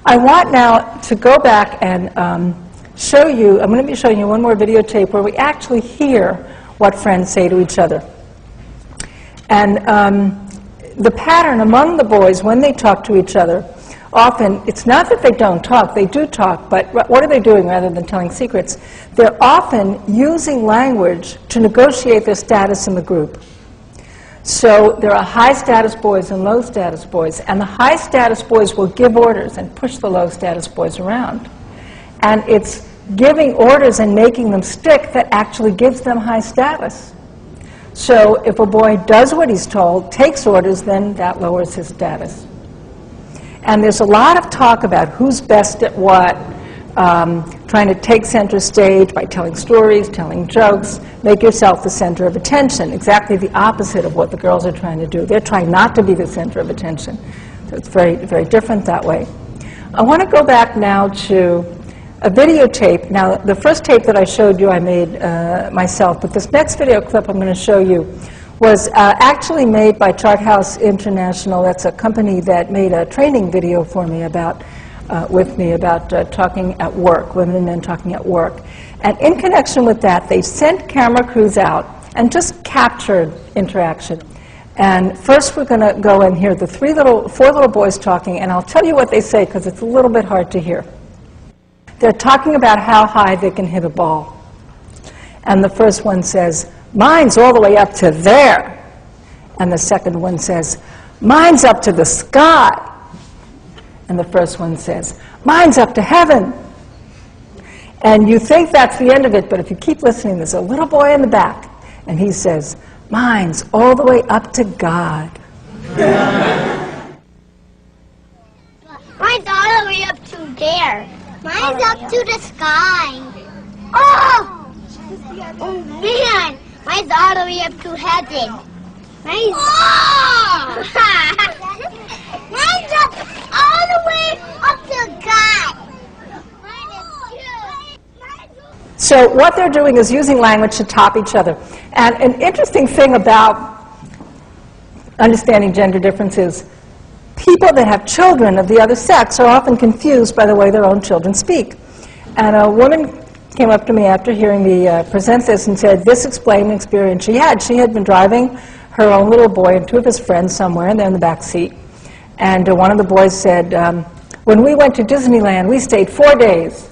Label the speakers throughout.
Speaker 1: I want now to go back and show you, I'm going to be showing you one more videotape where we actually hear what friends say to each other. And the pattern among the boys when they talk to each other, often, it's not that they don't talk, they do talk, but what are they doing rather than telling secrets? They're often using language to negotiate their status in the group. So there are high-status boys and low-status boys, and the high-status boys will give orders and push the low-status boys around. And it's giving orders and making them stick that actually gives them high status. So if a boy does what he's told, takes orders, then that lowers his status. And there's a lot of talk about who's best at what, trying to take center stage by telling stories, telling jokes, make yourself the center of attention, exactly the opposite of what the girls are trying to do. They're trying not to be the center of attention. So it's very, very different that way. I want to go back now to a videotape. Now, the first tape that I showed you I made myself, but this next video clip I'm going to show you was actually made by Charthouse International. That's a company that made a training video for me about, talking at work, women and men talking at work. And in connection with that, they sent camera crews out and just captured interaction. And first we're going to go and hear the four little boys talking, and I'll tell you what they say because it's a little bit hard to hear. They're talking about how high they can hit a ball. And the first one says, "Mine's all the way up to there." And the second one says, "Mine's up to the sky." And the first one says, "Mine's up to heaven." And you think that's the end of it, but if you keep listening, there's a little boy in the back, and he says, "Mine's all the way up to God."
Speaker 2: Mine's all the way up to there. Mine's up to the sky. Oh! Oh, man! Mine's all the way up to heaven. Mine's... Oh! Mine's up all the way up to God.
Speaker 1: So what they're doing is using language to top each other. And an interesting thing about understanding gender differences, people that have children of the other sex are often confused by the way their own children speak. And a woman came up to me after hearing me present this and said this explained an experience she had. She had been driving her own little boy and two of his friends somewhere, and they're in the back seat. And one of the boys said, "When we went to Disneyland, we stayed 4 days."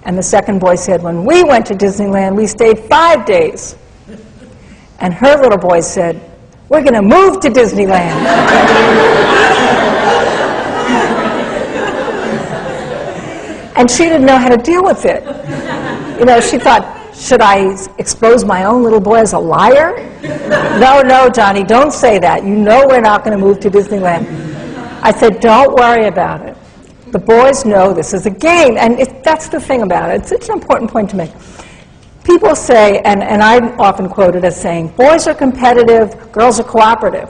Speaker 1: And the second boy said, "When we went to Disneyland, we stayed 5 days." And her little boy said, "We're going to move to Disneyland." And she didn't know how to deal with it. You know, she thought, should I expose my own little boy as a liar? No, no, Johnny, don't say that. You know we're not going to move to Disneyland. I said, don't worry about it. The boys know this is a game, and that's the thing about it. It's an important point to make. People say, and I'm often quoted as saying, boys are competitive, girls are cooperative.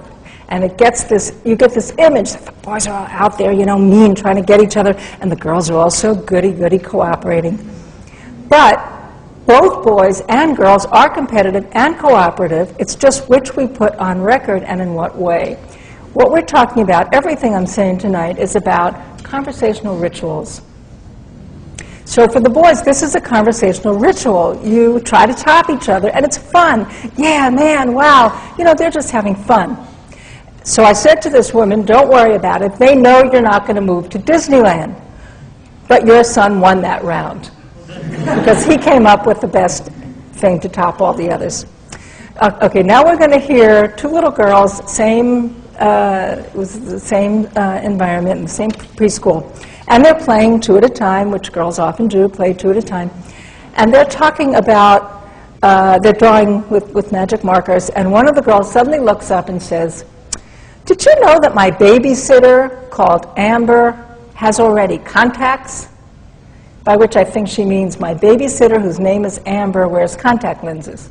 Speaker 1: And you get this image that the boys are all out there, you know, mean, trying to get each other, and the girls are also goody-goody cooperating. But both boys and girls are competitive and cooperative. It's just which we put on record and in what way. What we're talking about, everything I'm saying tonight, is about conversational rituals. So for the boys, this is a conversational ritual. You try to top each other, and it's fun. Yeah, man, wow. You know, they're just having fun. So I said to this woman, don't worry about it. They know you're not going to move to Disneyland. But your son won that round because he came up with the best thing to top all the others. Okay, now we're going to hear two little girls, it was the same environment, in the same preschool. And they're playing two at a time, which girls often do, play two at a time. And they're talking about, they're drawing with magic markers, and one of the girls suddenly looks up and says, "Did you know that my babysitter, called Amber, has already contacts?" By which I think she means my babysitter, whose name is Amber, wears contact lenses.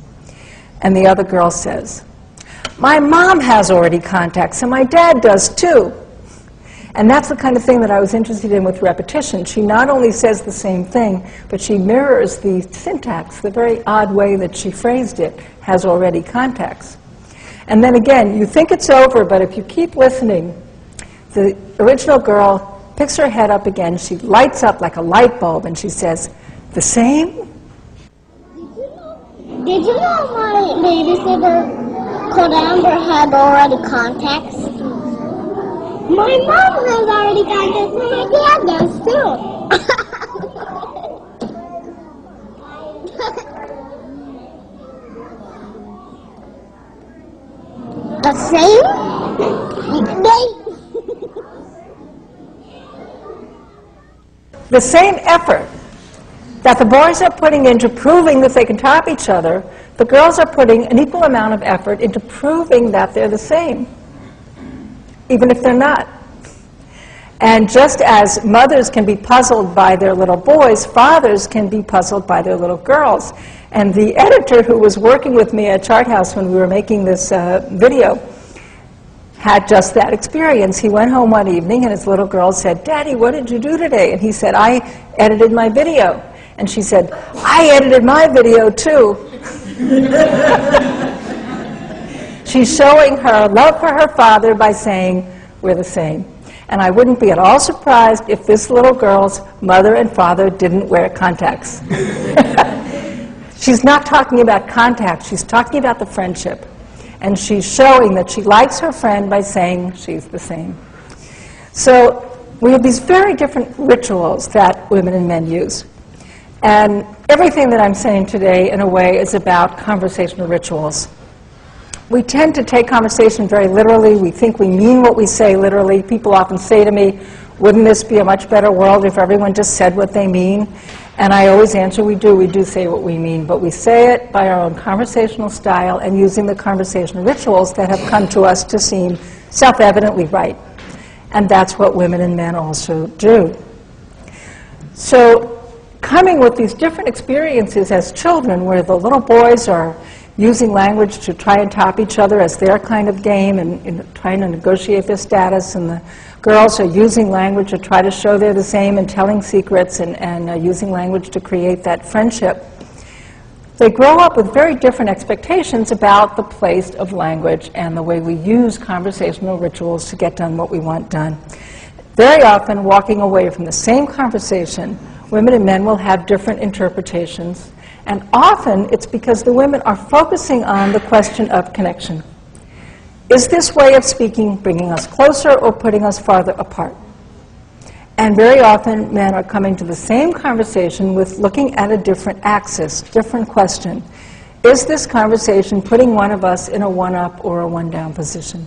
Speaker 1: And the other girl says, "My mom has already contacts, and my dad does too." And that's the kind of thing that I was interested in with repetition. She not only says the same thing, but she mirrors the syntax, the very odd way that she phrased it, has already contacts. And then again, you think it's over, but if you keep listening, the original girl picks her head up again, she lights up like a light bulb, and she says, "The same?"
Speaker 2: Did you know my babysitter called Amber had already contacts? My mom has already contacts, and my dad does too. The same?
Speaker 1: The same effort that the boys are putting into proving that they can top each other, the girls are putting an equal amount of effort into proving that they're the same, even if they're not. And just as mothers can be puzzled by their little boys, fathers can be puzzled by their little girls. And the editor who was working with me at Chart House when we were making this video had just that experience. He went home one evening and his little girl said, "Daddy, what did you do today?" And he said, "I edited my video." And she said, "I edited my video too." She's showing her love for her father by saying, "We're the same." And I wouldn't be at all surprised if this little girl's mother and father didn't wear contacts. She's not talking about contacts, she's talking about the friendship. And she's showing that she likes her friend by saying she's the same. So we have these very different rituals that women and men use. And everything that I'm saying today, in a way, is about conversational rituals. We tend to take conversation very literally. We think we mean what we say literally. People often say to me, "Wouldn't this be a much better world if everyone just said what they mean?" And I always answer, we do say what we mean, but we say it by our own conversational style and using the conversational rituals that have come to us to seem self-evidently right. And that's what women and men also do. So coming with these different experiences as children, where the little boys are using language to try and top each other as their kind of game and trying to negotiate their status, and the girls are using language to try to show they're the same and telling secrets and using language to create that friendship. They grow up with very different expectations about the place of language and the way we use conversational rituals to get done what we want done. Very often, walking away from the same conversation, women and men will have different interpretations. And often, it's because the women are focusing on the question of connection. Is this way of speaking bringing us closer or putting us farther apart? And very often, men are coming to the same conversation with looking at a different axis, different question. Is this conversation putting one of us in a one-up or a one-down position?